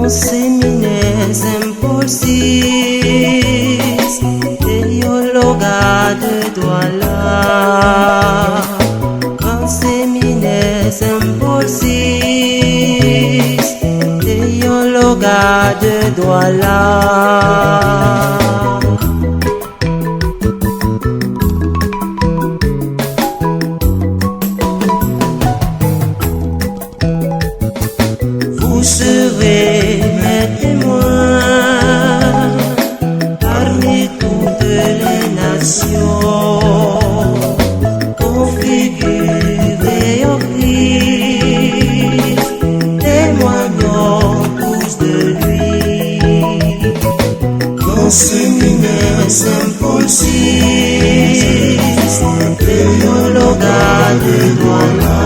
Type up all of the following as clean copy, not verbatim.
Semines impulsis Teologa de Douala Semines impulsis Teologa de Douala Vous serez mes témoins parmi toutes les nations, configurés au Christ, témoignons tous de lui. Dans séminaire impulsis, Teologa de Douala.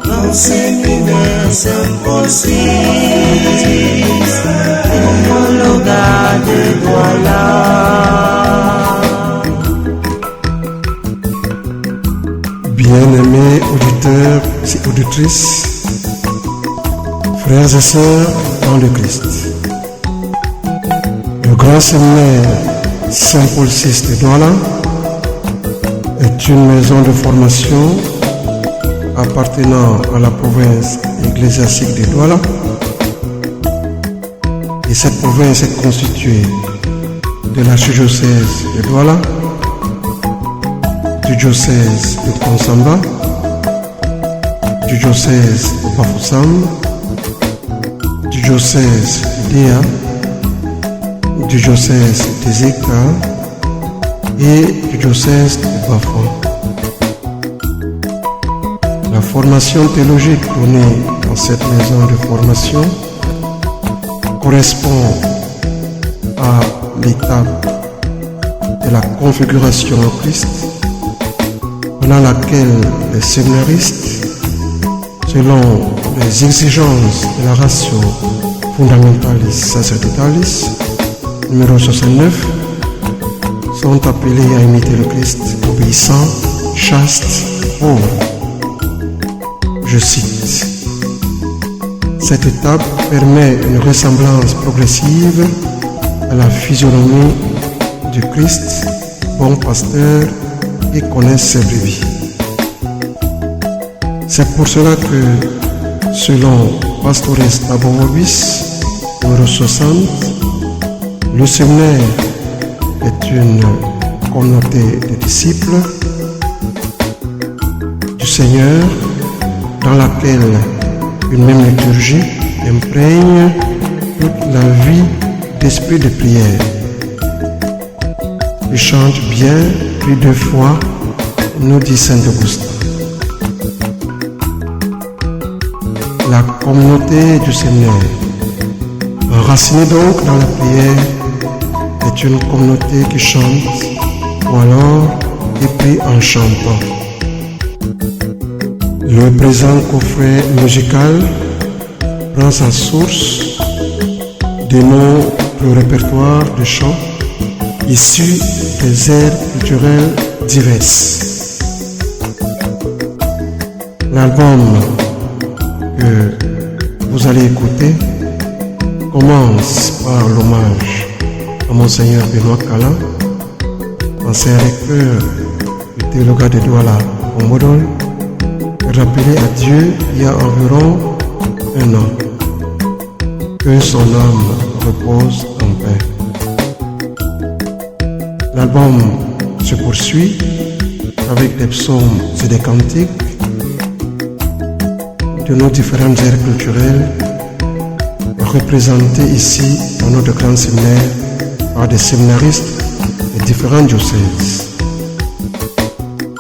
Dans séminaire impulsis, Teologa de Douala. Bien-aimés auditeurs et auditrices, frères et sœurs dans le Christ, le grand séminaire Saint-Paul VI de Douala est une maison de formation appartenant à la province ecclésiastique de Douala. Et cette province est constituée de l'archidiocèse de Douala, du diocèse de Konsamba, du diocèse de Bafoussam, du diocèse d'Ia, du diocèse de Zeka et du diocèse de Bafouan. La formation théologique donnée dans cette maison de formation correspond à l'étape de la configuration au Christ, pendant laquelle les séminaristes, selon les exigences de la ratio fundamentalis sacerdotales numéro 69, sont appelés à imiter le Christ obéissant, chaste, pauvre. Je cite: cette étape permet une ressemblance progressive à la physionomie du Christ, bon pasteur et connaît ses brebis. C'est pour cela que, selon Pastores Tabovobis, numéro 60, le séminaire est une communauté de disciples du Seigneur dans laquelle une même liturgie imprègne toute la vie d'esprit de prière. Il chante bien plus de fois, nous dit Saint Augustin. La communauté du séminaire, enracinée donc dans la prière, est une communauté qui chante ou alors qui prie en chantant. Le présent coffret musical prend sa source de notre répertoire de chants issus des aires culturelles diverses. L'album que vous allez écouter commence par l'hommage à Monseigneur Benoît Kala, ancien recteur du Teologa de Douala au Modol, rappelé à Dieu il y a environ 1 an. Que son âme repose en paix. L'album se poursuit avec des psaumes et des cantiques de nos différentes aires culturelles représentées ici dans notre grand séminaire par des séminaristes de différents diocèses.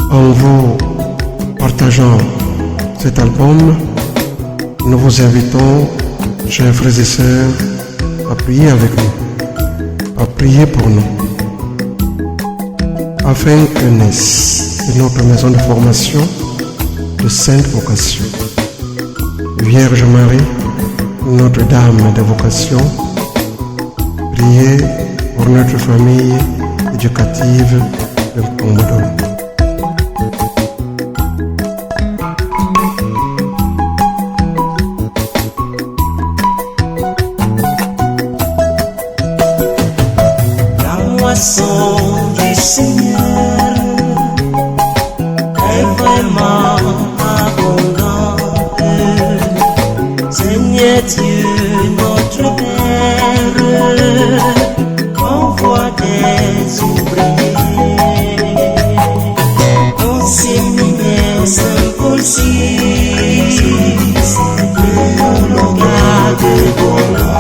En vous partageant cet album, nous vous invitons, chers frères et sœurs, à prier avec nous, à prier pour nous, afin que naisse de notre maison de formation de sainte vocation. Vierge Marie, Notre-Dame de vocation, priez pour notre famille éducative de Combodo. La moisson du Seigneur est vraiment abondante. Seigneur Dieu, notre Père, envoie des ouvriers. Ton séminaire Saint-Paul VI, théologat de Douala.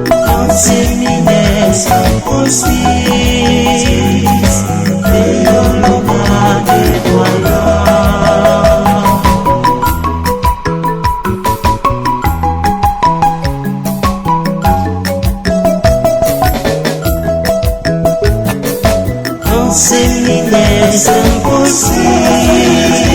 Ton séminaire Saint-Paul VI, théologat de Douala. Séminaire Saint-Paul VI,